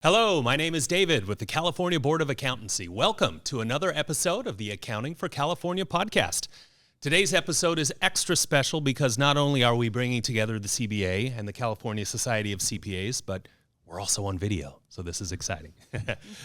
Hello, my name is David with the California Board of Accountancy. Welcome to another episode of the Accounting for California podcast. Today's episode is extra special because not only are we bringing together the CBA and the California Society of CPAs, but we're also on video, so this is exciting.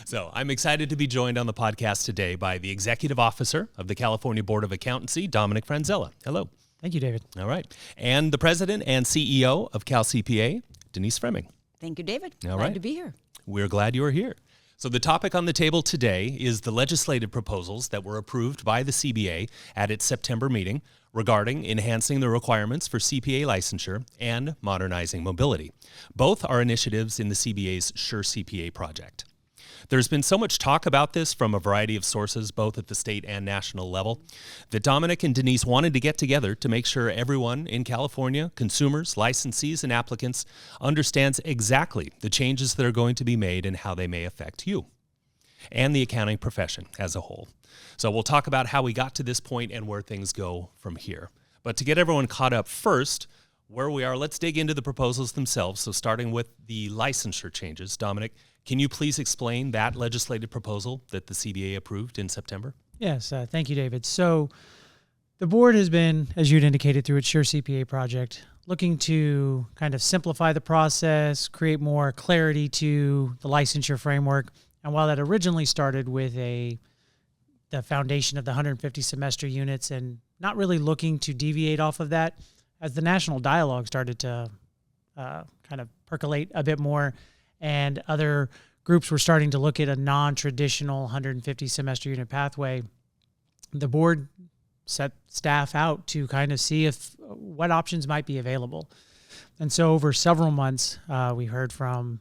So I'm excited to be joined on the podcast today by the Executive Officer of the California Board of Accountancy, Dominic Franzella. Hello. Thank you, David. All right. And the President and CEO of CalCPA, Denise Froemming. Thank you, David. All Glad right. to be here. We're glad you are here. So the topic on the table today is the legislative proposals that were approved by the CBA at its September meeting regarding enhancing the requirements for CPA licensure and modernizing mobility. Both are initiatives in the CBA's Sure CPA project. There's been so much talk about this from a variety of sources, both at the state and national level, that Dominic and Denise wanted to get together to make sure everyone in California, consumers, licensees, and applicants, understands exactly the changes that are going to be made and how they may affect you and the accounting profession as a whole. So we'll talk about how we got to this point and where things go from here. But to get everyone caught up first, where we are, let's dig into the proposals themselves. So starting with the licensure changes, Dominic, can you please explain that legislative proposal that the CBA approved in September? Yes, thank you, David. So the board has been, as you'd indicated through its Sure CPA project, looking to kind of simplify the process, create more clarity to the licensure framework. And while that originally started with the foundation of the 150 semester units and not really looking to deviate off of that, as the national dialogue started to kind of percolate a bit more, and other groups were starting to look at a non-traditional 150 semester unit pathway, the board set staff out to kind of see what options might be available. And so over several months, we heard from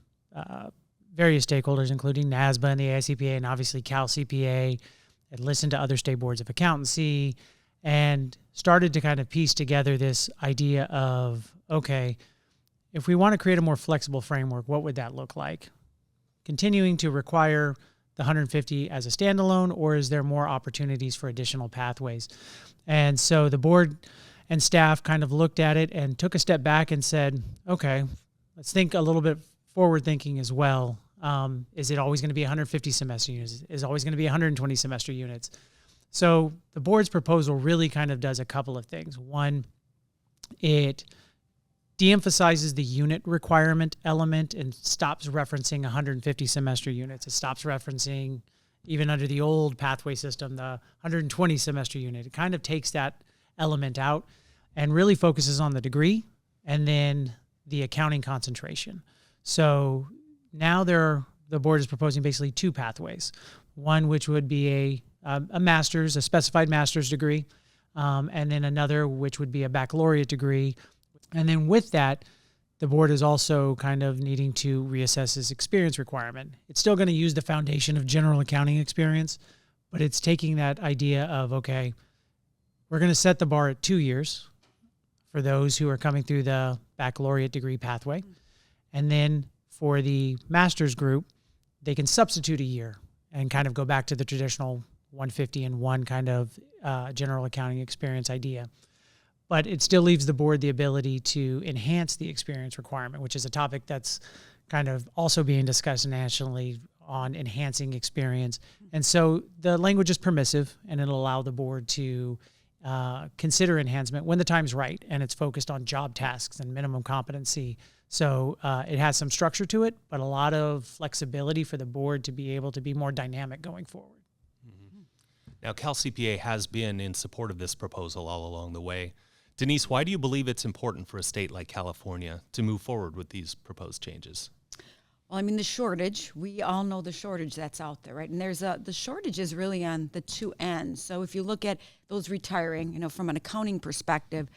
various stakeholders, including NASBA and the AICPA, and obviously CalCPA, and listened to other state boards of accountancy, and started to kind of piece together this idea of, okay, if we want to create a more flexible framework, what would that look like? Continuing to require the 150 as a standalone, or is there more opportunities for additional pathways? And so the board and staff kind of looked at it and took a step back and said, okay, let's think a little bit forward thinking as well. Is it always going to be 150 semester units? Is it always going to be 120 semester units? So the board's proposal really kind of does a couple of things. One, it de-emphasizes the unit requirement element and stops referencing 150 semester units. It stops referencing, even under the old pathway system, the 120 semester unit. It kind of takes that element out and really focuses on the degree and then the accounting concentration. So now the board is proposing basically two pathways. One, which would be a master's, a specified master's degree, and then another, which would be a baccalaureate degree. And then with that, the board is also kind of needing to reassess its experience requirement. It's still going to use the foundation of general accounting experience, but it's taking that idea of, okay, we're going to set the bar at 2 years for those who are coming through the baccalaureate degree pathway. And then for the master's group, they can substitute a year and kind of go back to the traditional 150 and one kind of general accounting experience idea. But it still leaves the board the ability to enhance the experience requirement, which is a topic that's kind of also being discussed nationally on enhancing experience. And so the language is permissive, and it'll allow the board to consider enhancement when the time's right, and it's focused on job tasks and minimum competency. So it has some structure to it, but a lot of flexibility for the board to be able to be more dynamic going forward. Mm-hmm. Now, CalCPA has been in support of this proposal all along the way. Denise, why do you believe it's important for a state like California to move forward with these proposed changes? Well, I mean, the shortage, we all know the shortage that's out there, right? And the shortage is really on the two ends. So if you look at those retiring, from an accounting perspective,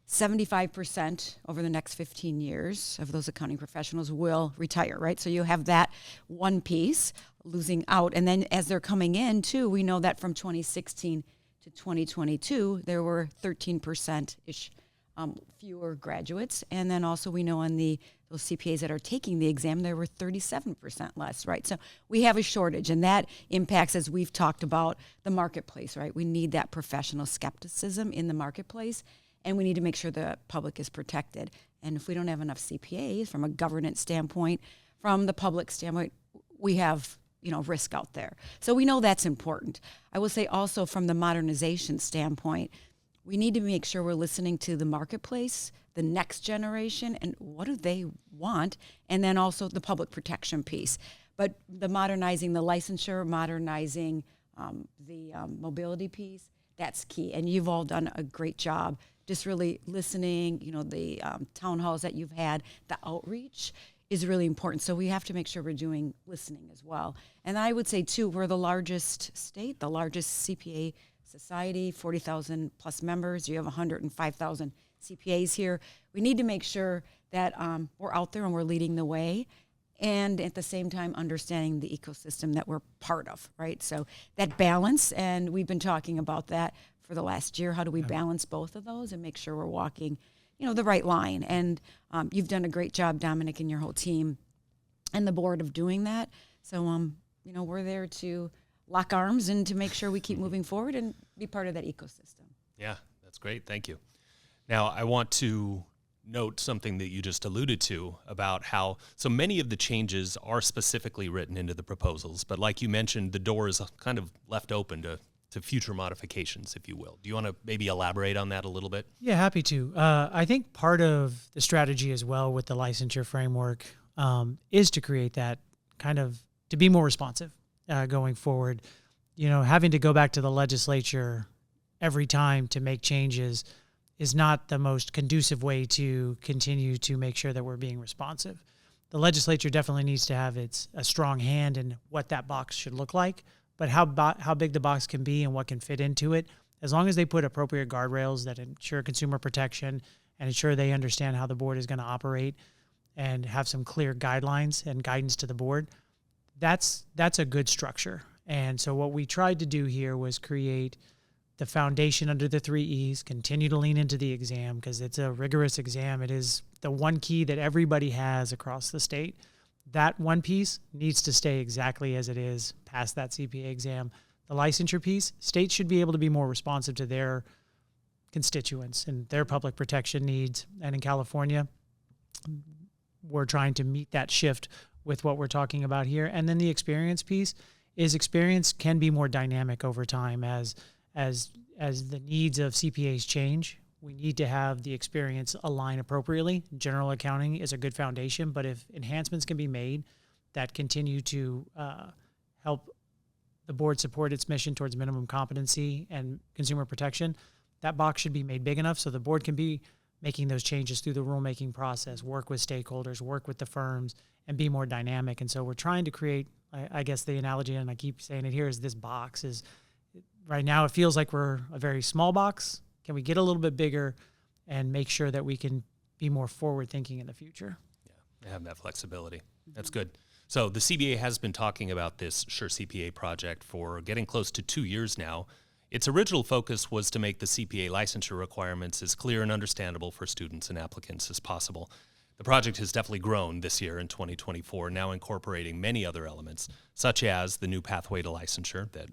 75% over the next 15 years of those accounting professionals will retire, right? So you have that one piece losing out. And then as they're coming in, too, we know that from 2016 to 2022, there were 13%-ish fewer graduates. And then also we know on those CPAs that are taking the exam, there were 37% less, right? So we have a shortage, and that impacts, as we've talked about, the marketplace, right? We need that professional skepticism in the marketplace, and we need to make sure the public is protected. And if we don't have enough CPAs from a governance standpoint, from the public standpoint, we have, risk out there. So we know that's important. I will say also from the modernization standpoint, we need to make sure we're listening to the marketplace, the next generation, and what do they want, and then also the public protection piece. But the modernizing the licensure, modernizing the mobility piece, that's key. And you've all done a great job just really listening, the town halls that you've had, the outreach is really important. So we have to make sure we're doing listening as well. And I would say, too, we're the largest state, the largest CPA society, 40,000 plus members. You have 105,000 CPAs here. We need to make sure that we're out there and we're leading the way, and at the same time understanding the ecosystem that we're part of, right? So that balance, and we've been talking about that for the last year. How do we balance both of those and make sure we're walking, the right line? And you've done a great job, Dominic, and your whole team and the board of doing that. So, we're there to lock arms and to make sure we keep moving forward and be part of that ecosystem. Yeah, that's great. Thank you. Now, I want to note something that you just alluded to about how so many of the changes are specifically written into the proposals, but like you mentioned, the door is kind of left open to future modifications, if you will. Do you want to maybe elaborate on that a little bit? Yeah, happy to. I think part of the strategy as well with the licensure framework is to create that to be more responsive going forward. Having to go back to the legislature every time to make changes is not the most conducive way to continue to make sure that we're being responsive. The legislature definitely needs to have a strong hand in what that box should look like, but how big the box can be and what can fit into it, as long as they put appropriate guardrails that ensure consumer protection and ensure they understand how the board is going to operate and have some clear guidelines and guidance to the board, that's a good structure. And so what we tried to do here was create the foundation under the 3 E's, continue to lean into the exam because it's a rigorous exam. It is the one key that everybody has across the state. That one piece needs to stay exactly as it is past that CPA exam. The licensure piece, states should be able to be more responsive to their constituents and their public protection needs. And in California, we're trying to meet that shift with what we're talking about here. And then the experience piece is experience can be more dynamic over time as the needs of CPAs change. We need to have the experience align appropriately. General accounting is a good foundation, but if enhancements can be made that continue to help the board support its mission towards minimum competency and consumer protection, that box should be made big enough so the board can be making those changes through the rulemaking process, work with stakeholders, work with the firms, and be more dynamic. And so we're trying to create, I guess the analogy, and I keep saying it here, is this box is, right now it feels like we're a very small box. Can we get a little bit bigger and make sure that we can be more forward thinking in the future? Yeah, have that flexibility. That's good. So the CBA has been talking about this Sure CPA project for getting close to 2 years now. Its original focus was to make the CPA licensure requirements as clear and understandable for students and applicants as possible. The project has definitely grown this year in 2024, now incorporating many other elements, such as the new pathway to licensure that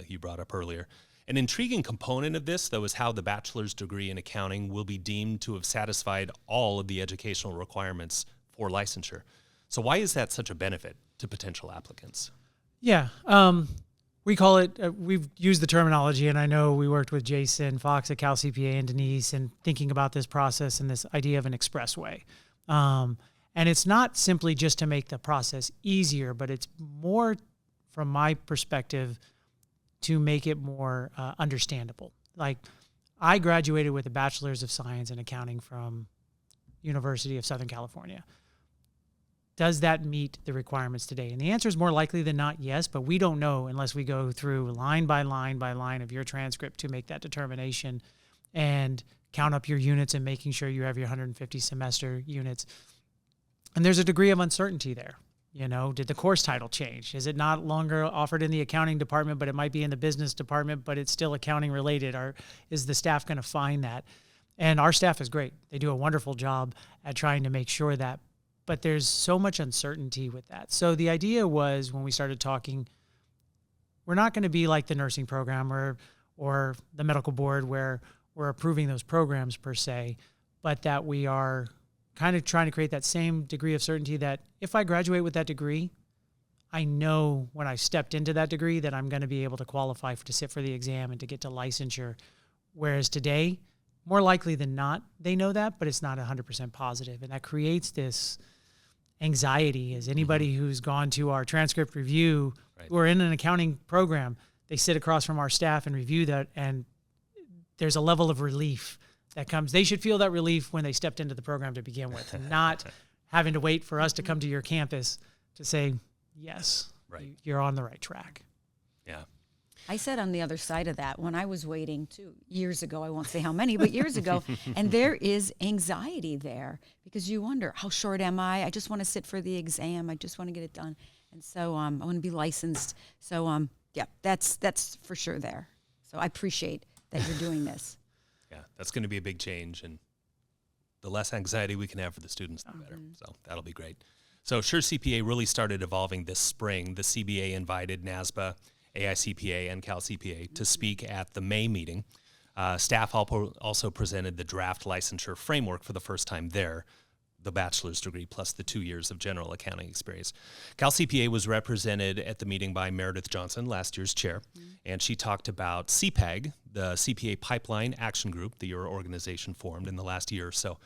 you brought up earlier. An intriguing component of this, though, is how the bachelor's degree in accounting will be deemed to have satisfied all of the educational requirements for licensure. So why is that such a benefit to potential applicants? Yeah, we call it, we've used the terminology, and I know we worked with Jason Fox at CalCPA and Denise and thinking about this process and this idea of an expressway. And it's not simply just to make the process easier, but it's more, from my perspective, to make it more understandable. Like, I graduated with a Bachelor's of Science in Accounting from University of Southern California. Does that meet the requirements today? And the answer is more likely than not yes, but we don't know unless we go through line by line by line of your transcript to make that determination and count up your units and making sure you have your 150 semester units. And there's a degree of uncertainty there. You know, did the course title change? Is it not longer offered in the accounting department, but it might be in the business department, but it's still accounting related? Or is the staff going to find that? And our staff is great. They do a wonderful job at trying to make sure that, but there's so much uncertainty with that. So the idea was, when we started talking, we're not going to be like the nursing program or the medical board where we're approving those programs per se, but that we are kind of trying to create that same degree of certainty that if I graduate with that degree, I know when I stepped into that degree that I'm going to be able to qualify to sit for the exam and to get to licensure. Whereas today, more likely than not, they know that, but it's not 100% positive. And that creates this anxiety. As anybody who's gone to our transcript review, who are in an accounting program, they sit across from our staff and review that, and there's a level of relief that comes. They should feel that relief when they stepped into the program to begin with, not having to wait for us to come to your campus to say, yes, you're on the right track. Yeah. I sat on the other side of that when I was waiting 2 years ago. I won't say how many, but years ago. And there is anxiety there because you wonder, how short am I? I just want to sit for the exam. I just want to get it done. And so I want to be licensed. So, yeah, that's for sure there. So I appreciate that you're doing this. Yeah, that's going to be a big change. And the less anxiety we can have for the students, the better. So that'll be great. So Sure CPA really started evolving this spring. The CBA invited NASBA, AICPA, and CalCPA to speak at the May meeting. Staff also presented the draft licensure framework for the first time there, the bachelor's degree plus the 2 years of general accounting experience. CalCPA was represented at the meeting by Meredith Johnson, last year's chair, and she talked about CPAG, the CPA Pipeline Action Group that your organization formed in the last year or so.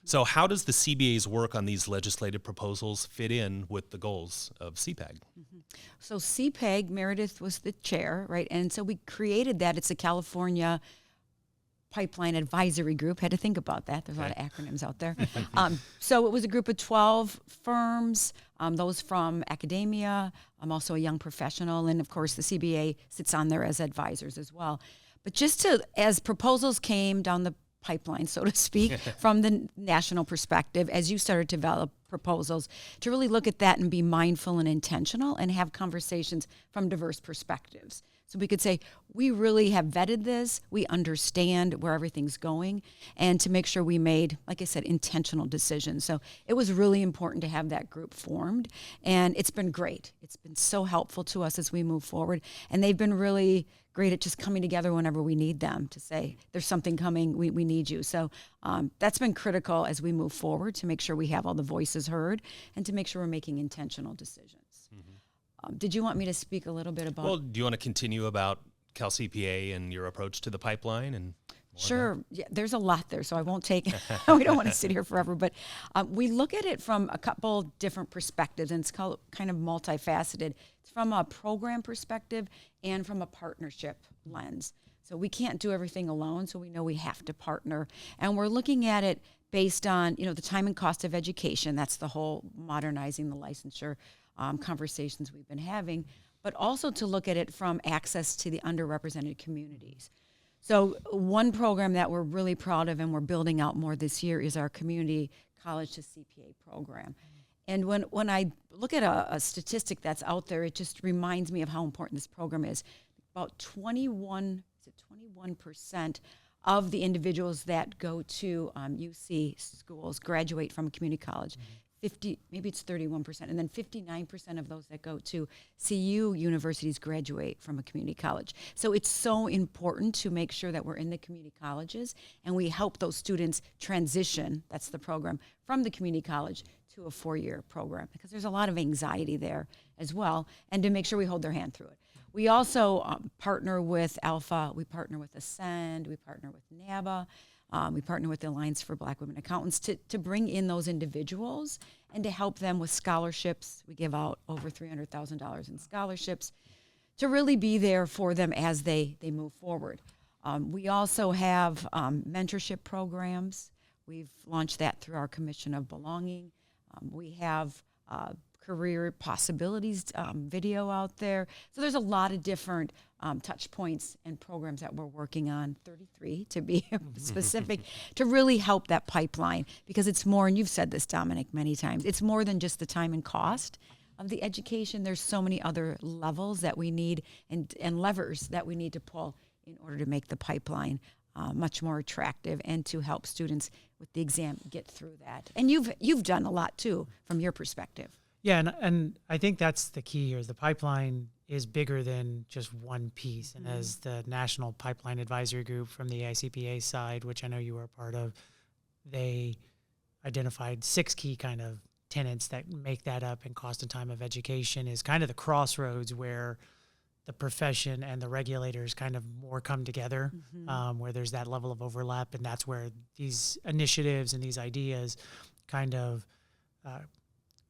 So how does the CBA's work on these legislative proposals fit in with the goals of CPAG? So CPAG, Meredith was the chair, right? And so we created that. It's a California Pipeline Advisory Group. Had to think about that. There's a lot of acronyms out there. So it was a group of 12 firms, those from academia. I'm also a young professional. And, of course, the CBA sits on there as advisors as well. But as proposals came down the pipeline, so to speak, from the national perspective, as you started to develop proposals, to really look at that and be mindful and intentional and have conversations from diverse perspectives. So we could say, we really have vetted this, we understand where everything's going, and to make sure we made, like I said, intentional decisions. So it was really important to have that group formed, and it's been great. It's been so helpful to us as we move forward, and they've been really great at just coming together whenever we need them to say, there's something coming, we need you. So that's been critical as we move forward to make sure we have all the voices heard and to make sure we're making intentional decisions. Did you want me to speak a little bit about? Well, do you want to continue about CalCPA and your approach to the pipeline? And sure. Yeah, there's a lot there, so I won't take, we don't want to sit here forever, but we look at it from a couple different perspectives, and it's kind of multifaceted. It's from a program perspective and from a partnership lens. So we can't do everything alone, so we know we have to partner. And we're looking at it based on, the time and cost of education. That's the whole modernizing the licensure conversations we've been having, but also to look at it from access to the underrepresented communities. So one program that we're really proud of and we're building out more this year is our community college to CPA program. And when I look at a statistic that's out there, it just reminds me of how important this program is. About 21% of the individuals that go to UC schools graduate from a community college. 50, maybe it's 31%, and then 59% of those that go to CU universities graduate from a community college. So it's so important to make sure that we're in the community colleges and we help those students transition, that's the program, from the community college to a 4-year program, because there's a lot of anxiety there as well, and to make sure we hold their hand through it. We also partner with Alpha, we partner with Ascend, we partner with NABA, we partner with the Alliance for Black Women Accountants to bring in those individuals and to help them with scholarships. We give out over $300,000 in scholarships to really be there for them as they move forward. We also have mentorship programs. We've launched that through our Commission of Belonging. We have career possibilities video out there. So there's a lot of different touch points and programs that we're working on, 33 to be specific, to really help that pipeline, because it's more, and you've said this, Dominic, many times, it's more than just the time and cost of the education. There's so many other levels that we need and levers that we need to pull in order to make the pipeline much more attractive and to help students with the exam get through that. And you've done a lot too from your perspective. Yeah, and I think that's the key here is the pipeline is bigger than just one piece. And as the National Pipeline Advisory Group from the AICPA side, which I know you were a part of, they identified 6 key kind of tenets that make that up, and cost and time of education is kind of the crossroads where the profession and the regulators kind of more come together, where there's that level of overlap. And that's where these initiatives and these ideas kind of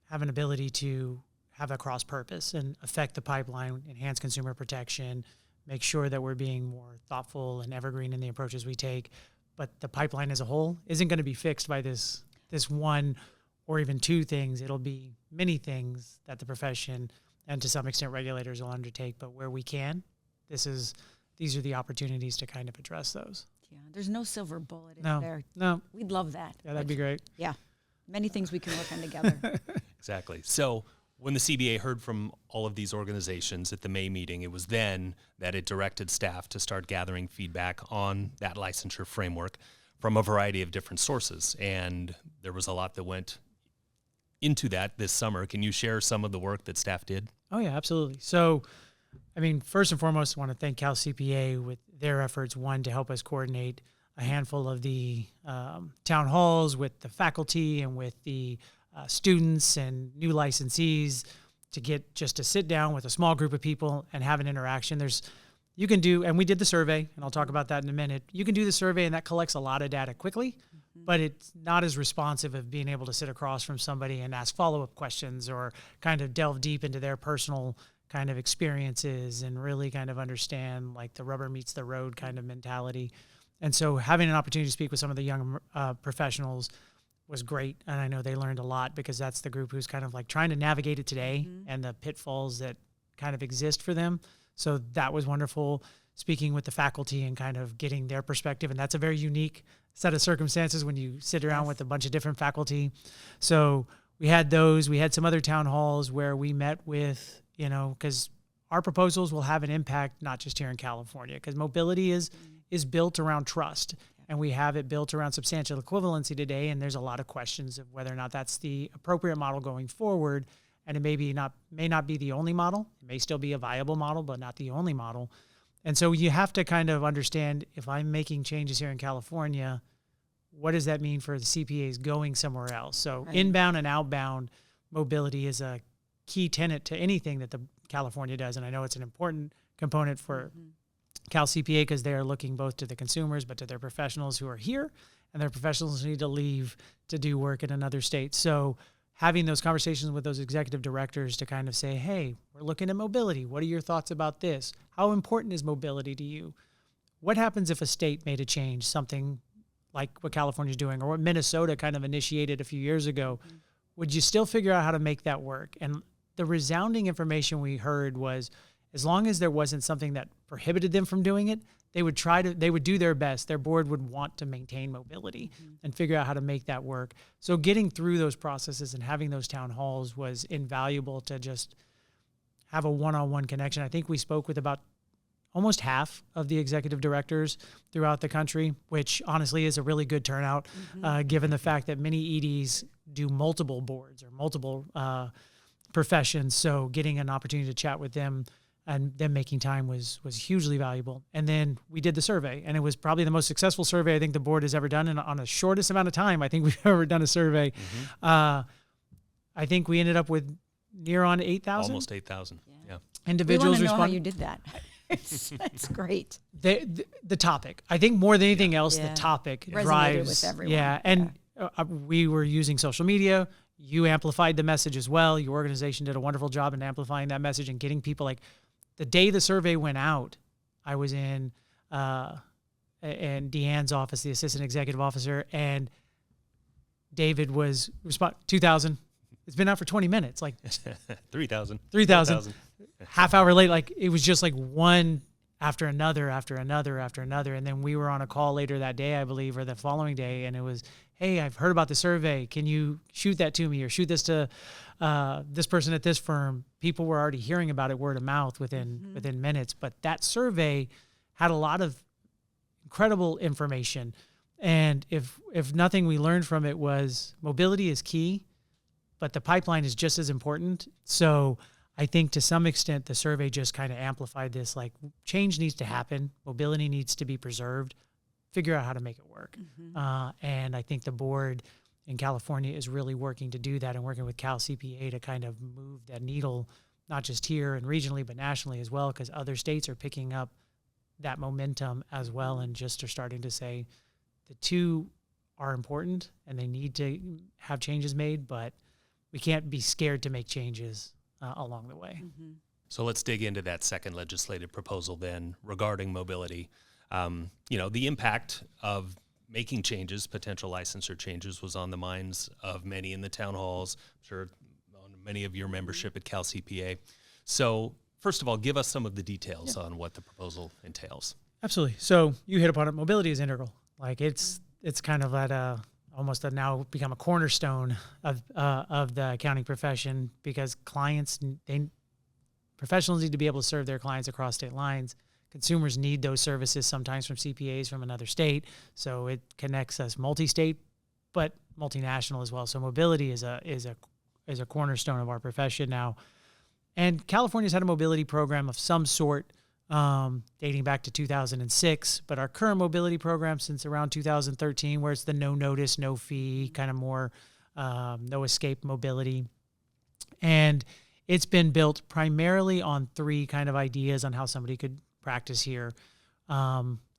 have an ability to have a cross purpose and affect the pipeline, enhance consumer protection, make sure that we're being more thoughtful and evergreen in the approaches we take. But the pipeline as a whole isn't going to be fixed by this one or even two things. It'll be many things that the profession and to some extent regulators will undertake. But where we can, these are the opportunities to kind of address those. Yeah, there's no silver bullet in No, there. no. We'd love that. Yeah, that'd be great. Yeah, many things we can work on together. Exactly. So when the CBA heard from all of these organizations at the May meeting, it was then that it directed staff to start gathering feedback on that licensure framework from a variety of different sources. And there was a lot that went into that this summer. Can you share some of the work that staff did? Oh, yeah, absolutely. So, I mean, first and foremost, I want to thank CalCPA with their efforts, one, to help us coordinate a handful of the town halls with the faculty and with the students and new licensees to sit down with a small group of people and have an interaction. You can do, and we did the survey, and I'll talk about that in a minute. You can do the survey, and that collects a lot of data quickly, but it's not as responsive of being able to sit across from somebody and ask follow-up questions or kind of delve deep into their personal kind of experiences and really kind of understand like the rubber meets the road kind of mentality. And so having an opportunity to speak with some of the young professionals was great. And I know they learned a lot because that's the group who's kind of like trying to navigate it today and the pitfalls that kind of exist for them. So that was wonderful, speaking with the faculty and kind of getting their perspective. And that's a very unique set of circumstances when you sit around with a bunch of different faculty. So we had those. We had some other town halls where we met with, because our proposals will have an impact not just here in California, because mobility is built around trust. And we have it built around substantial equivalency today. And there's a lot of questions of whether or not that's the appropriate model going forward. And it may not be the only model. It may still be a viable model, but not the only model. And so you have to kind of understand, if I'm making changes here in California, what does that mean for the CPAs going somewhere else? So inbound and outbound mobility is a key tenet to anything that the California does. And I know it's an important component for CalCPA because they are looking both to the consumers, but to their professionals who are here, and their professionals who need to leave to do work in another state. So having those conversations with those executive directors to kind of say, hey, we're looking at mobility. What are your thoughts about this? How important is mobility to you? What happens if a state made a change, something like what California's doing or what Minnesota kind of initiated a few years ago? Would you still figure out how to make that work? And the resounding information we heard was, as long as there wasn't something that prohibited them from doing it, they would do their best. Their board would want to maintain mobility and figure out how to make that work. So getting through those processes and having those town halls was invaluable to just have a one-on-one connection. I think we spoke with about almost half of the executive directors throughout the country, which honestly is a really good turnout, given the fact that many EDs do multiple boards or multiple professions. So getting an opportunity to chat with them and them making time was hugely valuable. And then we did the survey, and it was probably the most successful survey I think the board has ever done, and on the shortest amount of time I think we've ever done a survey. I think we ended up with near on 8,000. Almost 8,000. Yeah. Individuals We want to know how respond. you did that. That's great. The topic, I think more than anything else, the topic Resonated drives. with everyone. Yeah, and we were using social media. You amplified the message as well. Your organization did a wonderful job in amplifying that message and getting people like. The day the survey went out, I was in Deanne's office, the assistant executive officer, and David was 2,000. It's been out for 20 minutes, like 3,000. 3,000. Half hour late, like it was just like one after another, after another, after another. And then we were on a call later that day, I believe, or the following day, and it was, hey, I've heard about the survey. Can you shoot that to me or shoot this to this person at this firm? People were already hearing about it word of mouth within minutes. But that survey had a lot of incredible information. And if nothing we learned from it was mobility is key, but the pipeline is just as important. So I think to some extent the survey just kind of amplified this, like change needs to happen, mobility needs to be preserved, figure out how to make it work. And I think the board in California is really working to do that and working with CalCPA to kind of move that needle, not just here and regionally, but nationally as well, because other states are picking up that momentum as well and just are starting to say the two are important and they need to have changes made, but we can't be scared to make changes along the way. Mm-hmm. So let's dig into that second legislative proposal then regarding mobility. The impact of making changes, potential licensure changes, was on the minds of many in the town halls, I'm sure on many of your membership at CalCPA. So first of all, give us some of the details on what the proposal entails. Absolutely. So you hit upon it. Mobility is integral. Like it's kind of at almost now become a cornerstone of the accounting profession, because professionals need to be able to serve their clients across state lines. Consumers need those services sometimes from CPAs from another state. So it connects us multi-state, but multinational as well. So mobility is a cornerstone of our profession now. And California's had a mobility program of some sort dating back to 2006, but our current mobility program since around 2013, where it's the no notice, no fee, kind of more no escape mobility. And it's been built primarily on three kind of ideas on how somebody could practice here,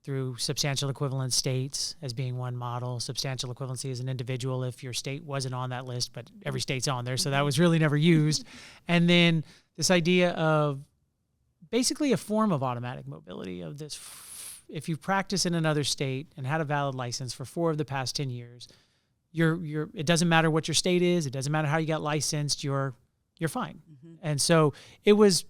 through substantial equivalent states as being one model. Substantial equivalency as an individual if your state wasn't on that list, but every state's on there, so that was really never used. And then this idea of basically a form of automatic mobility of this. If you practice in another state and had a valid license for 4 of the past 10 years, it doesn't matter what your state is. It doesn't matter how you got licensed. You're fine. Mm-hmm. And so it was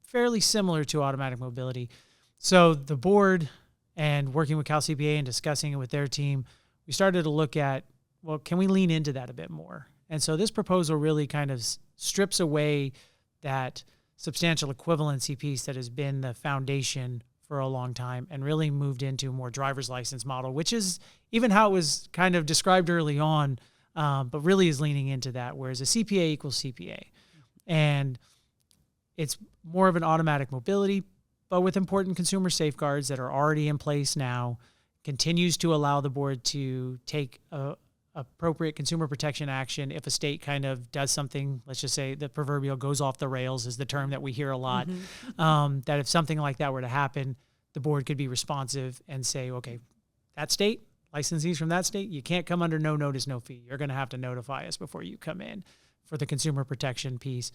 fairly similar to automatic mobility. So the board and working with CalCPA and discussing it with their team, we started to look at, well, can we lean into that a bit more? And so this proposal really kind of strips away that substantial equivalency piece that has been the foundation for a long time and really moved into a more driver's license model, which is even how it was kind of described early on, but really is leaning into that, whereas a CPA equals CPA. And it's more of an automatic mobility, but with important consumer safeguards that are already in place now, continues to allow the board to take appropriate consumer protection action if a state kind of does something, let's just say the proverbial goes off the rails is the term that we hear a lot, that if something like that were to happen, the board could be responsive and say, okay, that state, licensees from that state, you can't come under no notice, no fee. You're going to have to notify us before you come in for the consumer protection piece.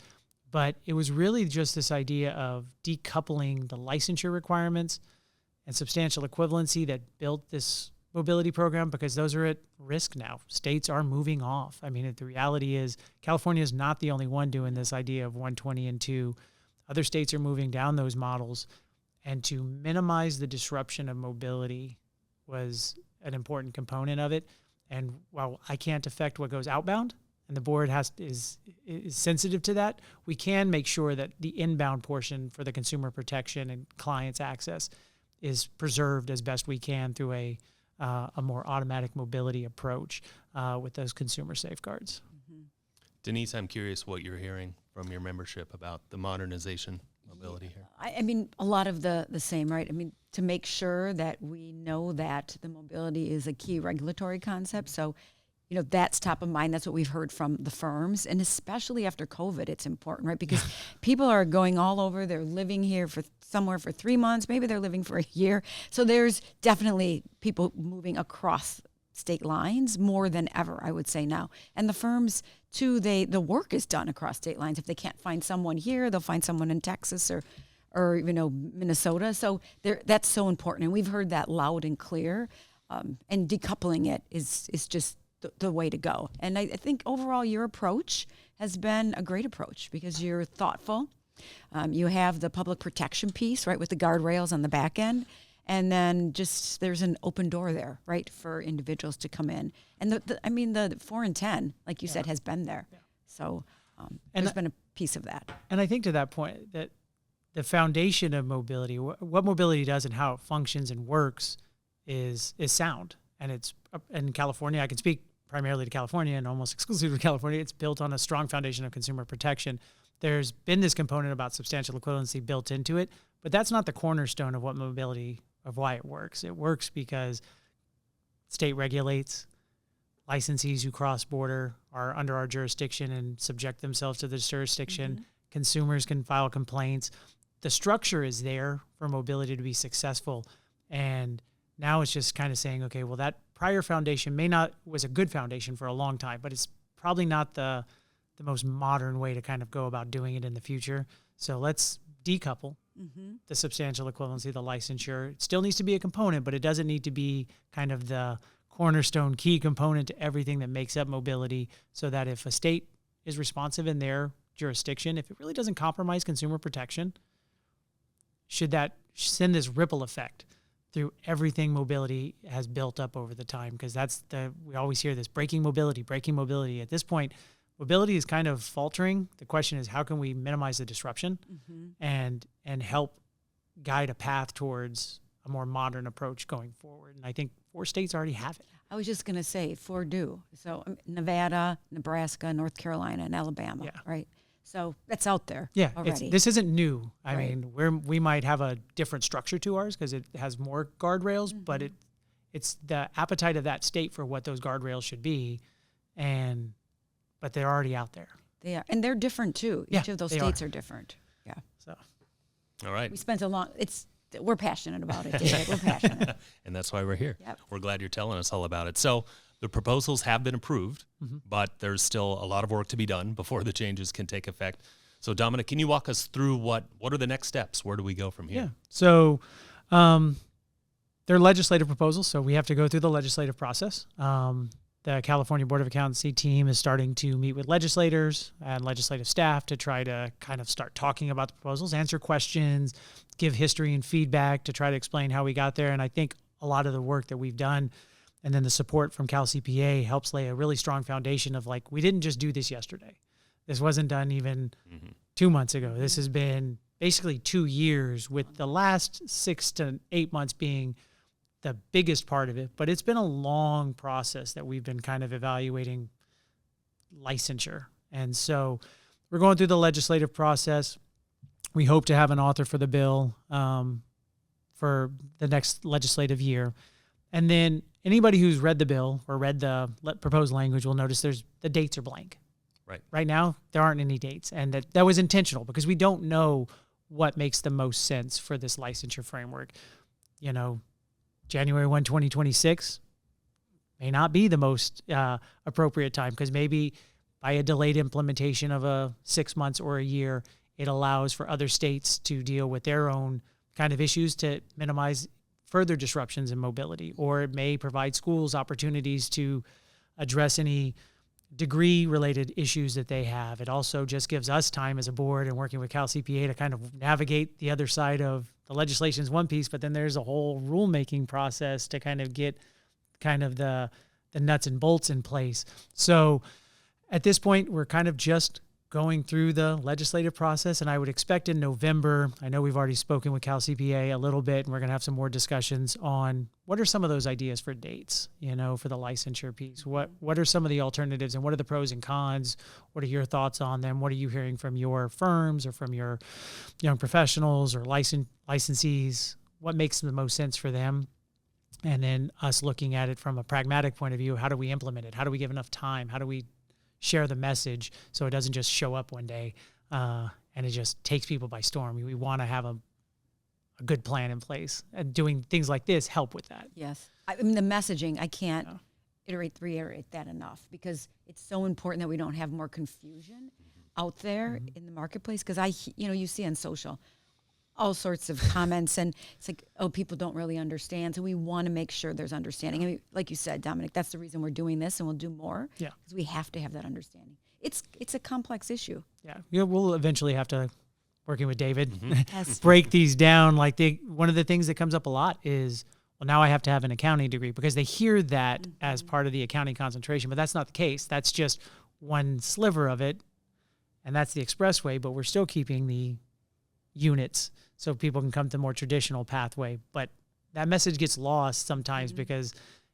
But it was really just this idea of decoupling the licensure requirements and substantial equivalency that built this mobility program, because those are at risk now. States are moving off. I mean, the reality is California is not the only one doing this idea of 120 and 2. Other states are moving down those models. And to minimize the disruption of mobility was an important component of it. And while I can't affect what goes outbound, and the board is sensitive to that, we can make sure that the inbound portion for the consumer protection and clients access is preserved as best we can through a more automatic mobility approach with those consumer safeguards. Mm-hmm. Denise, I'm curious what you're hearing from your membership about the modernization mobility here. I mean, a lot of the same, right? I mean, to make sure that we know that the mobility is a key regulatory concept. So, that's top of mind. That's what we've heard from the firms. And especially after COVID, it's important, right? Because people are going all over. They're living here for somewhere for 3 months. Maybe they're living for a year. So there's definitely people moving across state lines more than ever, I would say now. And the firms, too, the work is done across state lines. If they can't find someone here, they'll find someone in Texas or Minnesota. So that's so important. And we've heard that loud and clear. And decoupling it is just the way to go. And I think overall your approach has been a great approach because you're thoughtful. You have the public protection piece, right, with the guardrails on the back end. And then just there's an open door there, right, for individuals to come in. And the 4 and 10, like you said, has been there. Yeah. So there's been a piece of that. And I think to that point that the foundation of mobility, what mobility does and how it functions and works is sound. And it's in California, I can speak primarily to California and almost exclusively to California, it's built on a strong foundation of consumer protection. There's been this component about substantial equivalency built into it, but that's not the cornerstone of what mobility, of why it works. It works because state regulates, licensees who cross border are under our jurisdiction and subject themselves to this jurisdiction. Consumers can file complaints. The structure is there for mobility to be successful. And now it's just kind of saying, okay, well, that prior foundation was a good foundation for a long time, but it's probably not the most modern way to kind of go about doing it in the future. So let's decouple the substantial equivalency of the licensure. It still needs to be a component, but it doesn't need to be kind of the cornerstone key component to everything that makes up mobility, so that if a state is responsive in their jurisdiction, if it really doesn't compromise consumer protection, should that send this ripple effect through everything mobility has built up over the time? Because we always hear this, breaking mobility. At this point, mobility is kind of faltering. The question is, how can we minimize the disruption and help guide a path towards a more modern approach going forward? And I think 4 states already have it. I was just going to say 4 do. So Nevada, Nebraska, North Carolina, and Alabama, right? So that's out there already. This isn't new. I mean, we might have a different structure to ours because it has more guardrails, but it's the appetite of that state for what those guardrails should be, but they're already out there. They are, and they're different too. Each of those states are different. Yeah. So, all right. We spent we're passionate about it, David. We're passionate. And that's why we're here. Yep. We're glad you're telling us all about it. So the proposals have been approved, but there's still a lot of work to be done before the changes can take effect. So Dominic, can you walk us through what are the next steps? Where do we go from here? Yeah. So they're legislative proposals, so we have to go through the legislative process. The California Board of Accountancy team is starting to meet with legislators and legislative staff to try to kind of start talking about the proposals, answer questions, give history and feedback to try to explain how we got there. And I think a lot of the work that we've done and then the support from CalCPA helps lay a really strong foundation of we didn't just do this yesterday. This wasn't done even 2 months ago. This has been basically 2 years, with the last 6 to 8 months being the biggest part of it. But it's been a long process that we've been kind of evaluating licensure. And so we're going through the legislative process. We hope to have an author for the bill for the next legislative year. And then anybody who's read the bill or read the proposed language will notice the dates are blank. Right now, there aren't any dates. And that was intentional because we don't know what makes the most sense for this licensure framework. January 1, 2026 may not be the most appropriate time, because maybe by a delayed implementation of a 6 months or a year, it allows for other states to deal with their own kind of issues to minimize further disruptions in mobility, or it may provide schools opportunities to address any degree-related issues that they have. It also just gives us time as a board and working with CalCPA to kind of navigate the other side of the legislation is one piece, but then there's a whole rulemaking process to kind of get kind of the nuts and bolts in place. So at this point, we're kind of just going through the legislative process, and I would expect in November, I know we've already spoken with CalCPA a little bit, and we're going to have some more discussions on what are some of those ideas for dates, for the licensure piece. What are some of the alternatives, and what are the pros and cons? What are your thoughts on them? What are you hearing from your firms or from your young professionals or licensees? What makes the most sense for them? And then us looking at it from a pragmatic point of view, how do we implement it? How do we give enough time? How do we share the message so it doesn't just show up one day and it just takes people by storm? We want to have a good plan in place, and doing things like this help with that. Yes. I mean, the messaging, I can't reiterate that enough, because it's so important that we don't have more confusion out there in the marketplace. Because you see on social all sorts of comments, and it's like, oh, people don't really understand. So we want to make sure there's understanding. I mean, like you said, Dominic, that's the reason we're doing this, and we'll do more. Yeah. Because we have to have that understanding. It's a complex issue. Yeah. We'll eventually have to, working with David, break these down. One of the things that comes up a lot is, well, now I have to have an accounting degree, because they hear that as part of the accounting concentration, but that's not the case. That's just one sliver of it, and that's the expressway, but we're still keeping the units so people can come to a more traditional pathway. But that message gets lost sometimes because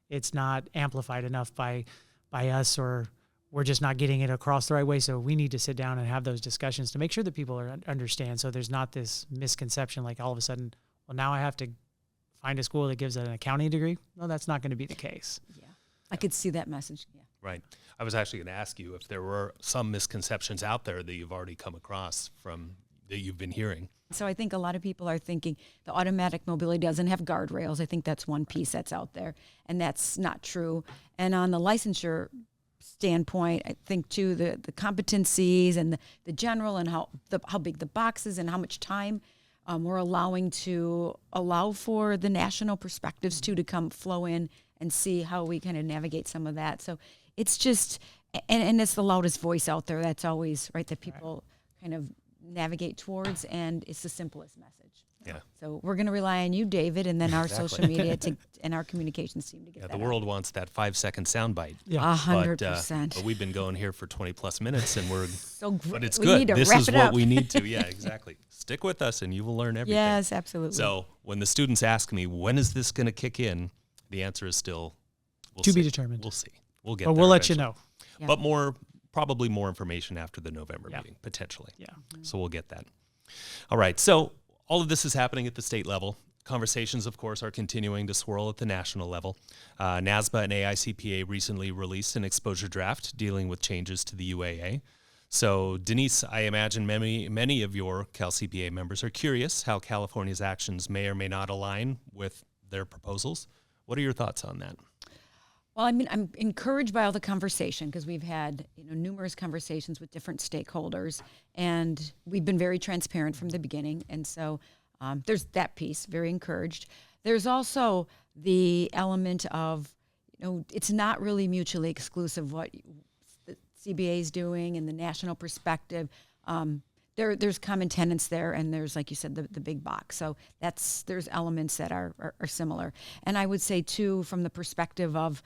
it's not amplified enough by us, or we're just not getting it across the right way. So we need to sit down and have those discussions to make sure that people understand, so there's not this misconception like all of a sudden, well, now I have to find a school that gives an accounting degree. No, that's not going to be the case. Yeah. I could see that message. Yeah. Right. I was actually going to ask you if there were some misconceptions out there that you've already come across from that you've been hearing. So I think a lot of people are thinking the automatic mobility doesn't have guardrails. I think that's one piece that's out there, and that's not true. And on the licensure standpoint, I think too the competencies and the general and how big the box is and how much time we're allowing to allow for the national perspectives too to come flow in and see how we kind of navigate some of that. So it's just, and it's the loudest voice out there. That's always right that people kind of navigate towards, and it's the simplest message. Yeah. So we're going to rely on you, David, and then our social media and our communications team to get that. The world wants that 5-second soundbite. Yeah. 100%. But we've been going here for 20 plus minutes, and we're but it's we good. need to This wrap is it what up. we need to. Yeah, exactly. Stick with us, and you will learn everything. Yes, absolutely. So when the students ask me when is this going to kick in, the answer is still To be determined. We'll see. We'll get. But there we'll let you eventually. know. Yeah. But probably more information after the November Yeah. meeting, potentially. Yeah. So we'll get that. All right. So all of this is happening at the state level. Conversations, of course, are continuing to swirl at the national level. NASBA and AICPA recently released an exposure draft dealing with changes to the UAA. So, Denise, I imagine many of your CalCPA members are curious how California's actions may or may not align with their proposals. What are your thoughts on that? Well, I mean, I'm encouraged by all the conversation because we've had numerous conversations with different stakeholders, and we've been very transparent from the beginning. And so there's that piece, very encouraged. There's also the element of, it's not really mutually exclusive what the CBA is doing and the national perspective. There's common tenets there, and there's, like you said, the big box. So there's elements that are similar. And I would say, too, from the perspective of,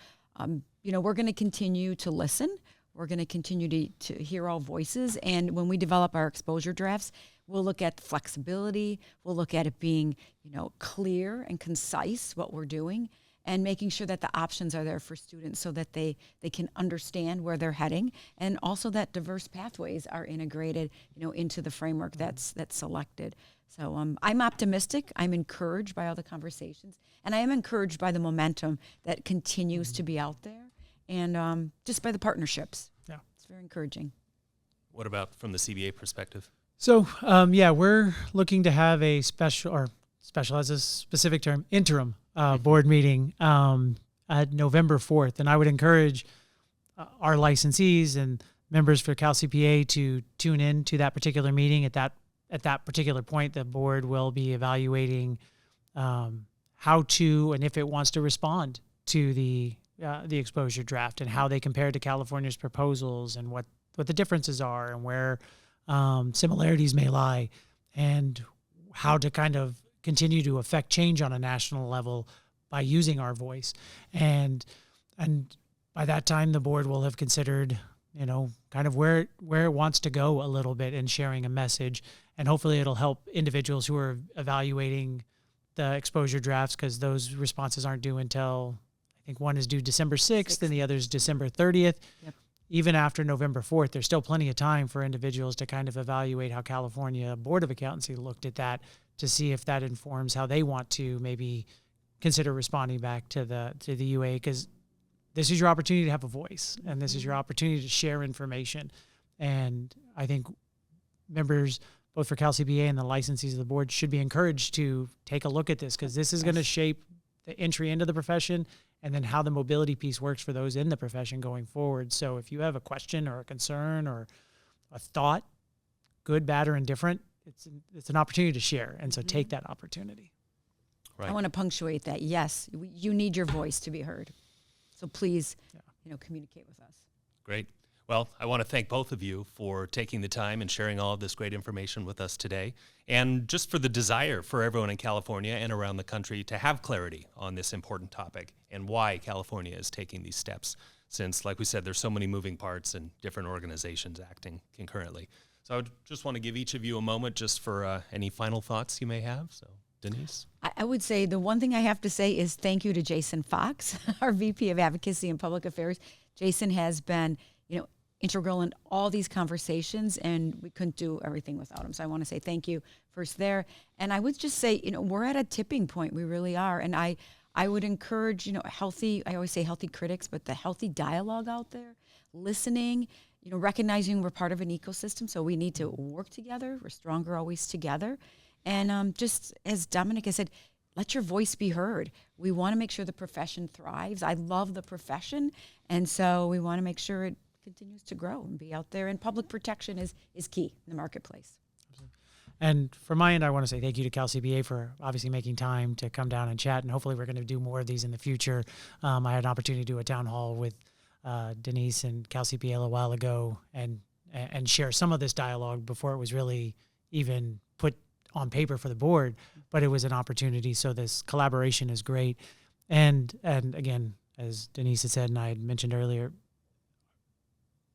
we're going to continue to listen. We're going to continue to hear all voices. And when we develop our exposure drafts, we'll look at flexibility. We'll look at it being, clear and concise what we're doing, and making sure that the options are there for students so that they can understand where they're heading, and also that diverse pathways are integrated, into the framework that's selected. So I'm optimistic. I'm encouraged by all the conversations, and I am encouraged by the momentum that continues to be out there, and just by the partnerships. Yeah. It's very encouraging. What about from the CBA perspective? So, we're looking to have a special as a specific term, interim board meeting at November 4th. And I would encourage our licensees and members for CalCPA to tune in to that particular meeting. At that particular point, the board will be evaluating how to and if it wants to respond to the exposure draft and how they compare to California's proposals and what the differences are and where similarities may lie, and how to kind of continue to affect change on a national level by using our voice. And by that time, the board will have considered, kind of where it wants to go a little bit in sharing a message. And hopefully it'll help individuals who are evaluating the exposure drafts, because those responses aren't due until, I think one is due December 6th and the other is December 30th. Yep. Even after November 4th, there's still plenty of time for individuals to kind of evaluate how California Board of Accountancy looked at that, to see if that informs how they want to maybe consider responding back to the UA, because this is your opportunity to have a voice, and this is your opportunity to share information. And I think members, both for CalCPA and the licensees of the board, should be encouraged to take a look at this, because this is going to shape the entry into the profession and then how the mobility piece works for those in the profession going forward. So if you have a question or a concern or a thought, good, bad, or indifferent, it's an opportunity to share. And so take that opportunity. Right. I want to punctuate that. Yes, you need your voice to be heard. So please, communicate with us. Great. Well, I want to thank both of you for taking the time and sharing all of this great information with us today, and just for the desire for everyone in California and around the country to have clarity on this important topic and why California is taking these steps, since, like we said, there's so many moving parts and different organizations acting concurrently. So I would just want to give each of you a moment just for any final thoughts you may have. So, Denise? I would say the one thing I have to say is thank you to Jason Fox, our VP of Advocacy and Public Affairs. Jason has been, integral in all these conversations, and we couldn't do everything without him. So I want to say thank you first there. And I would just say, we're at a tipping point. We really are. And I I would encourage, healthy, I always say healthy critics, but the healthy dialogue out there, listening, recognizing we're part of an ecosystem, so we need to work together. We're stronger always together. And just as Dominic has said, let your voice be heard. We want to make sure the profession thrives. I love the profession, and so we want to make sure it continues to grow and be out there. And public protection is key in the marketplace. And from my end, I want to say thank you to CalCPA for obviously making time to come down and chat. And hopefully we're going to do more of these in the future. I had an opportunity to do a town hall with Denise and CalCPA a while ago and share some of this dialogue before it was really even put on paper for the board, but it was an opportunity. So this collaboration is great. And again, as Denise had said, and I had mentioned earlier,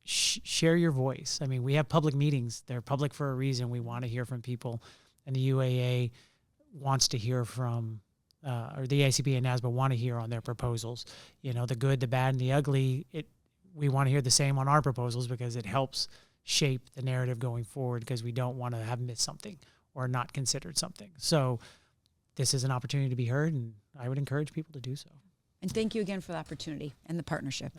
share your voice. I mean, we have public meetings. They're public for a reason. We want to hear from people, and the UAA wants to hear from, or the AICPA and NASBA want to hear on their proposals. The good, the bad, and the ugly. We want to hear the same on our proposals because it helps shape the narrative going forward, because we don't want to have missed something or not considered something. So this is an opportunity to be heard, and I would encourage people to do so. And thank you again for the opportunity and the partnership.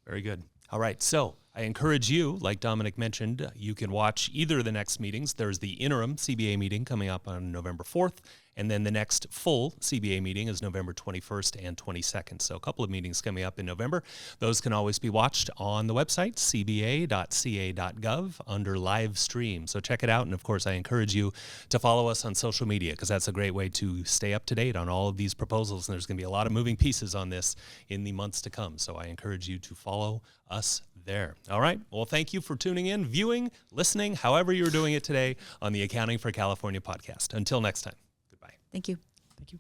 Very good. All right. So I encourage you, like Dominic mentioned, you can watch either of the next meetings. There's the interim CBA meeting coming up on November 4th, and then the next full CBA meeting is November 21st and 22nd. So a couple of meetings coming up in November. Those can always be watched on the website, cba.ca.gov, under live stream. So check it out. And of course, I encourage you to follow us on social media, because that's a great way to stay up to date on all of these proposals. And there's going to be a lot of moving pieces on this in the months to come. So I encourage you to follow us there. All right. Well, thank you for tuning in, viewing, listening, however you're doing it today on the Accounting for California podcast. Until next time. Goodbye. Thank you. Thank you.